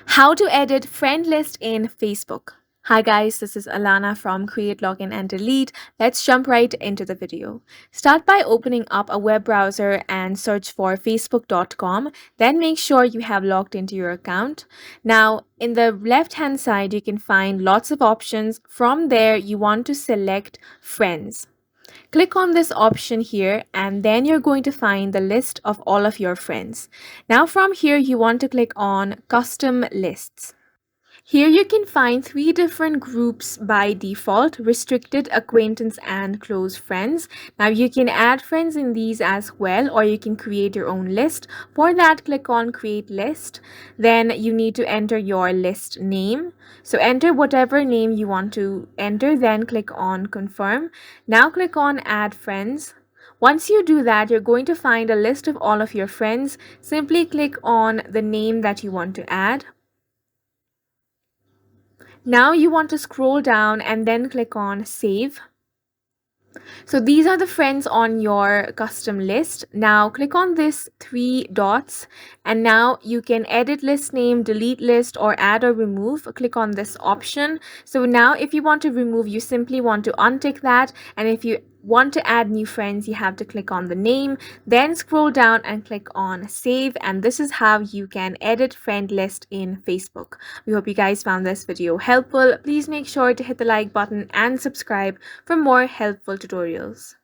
How to edit friend list in Facebook. Hi guys, this is Alana from Create, Login and Delete. Let's jump right into the video. Start by opening up a web browser and search for facebook.com. Then make sure you have logged into your account. Now, in the left hand side, you can find lots of options. From there, you want to select friends. Click on this option here and then you're going to find the list of all of your friends. Now from here you want to click on custom lists. Here you can find three different groups by default: restricted, acquaintance, and close friends. Now you can add friends in these as well, or you can create your own list. For that, click on create list. Then you need to enter your list name. So enter whatever name you want to enter, then click on confirm. Now click on add friends. Once you do that, you're going to find a list of all of your friends. Simply click on the name that you want to add. Now you want to scroll down and then click on save. So these are the friends on your custom list. Now click on this three dots and now you can edit list name, delete list, or add or remove. Click on this option. So now if you want to remove, you simply want to untick that, and if you want to add new friends, you have to click on the name, then scroll down and click on save. And this is how you can edit friend list in Facebook. We hope you guys found this video helpful. Please make sure to hit the like button and subscribe for more helpful tutorials.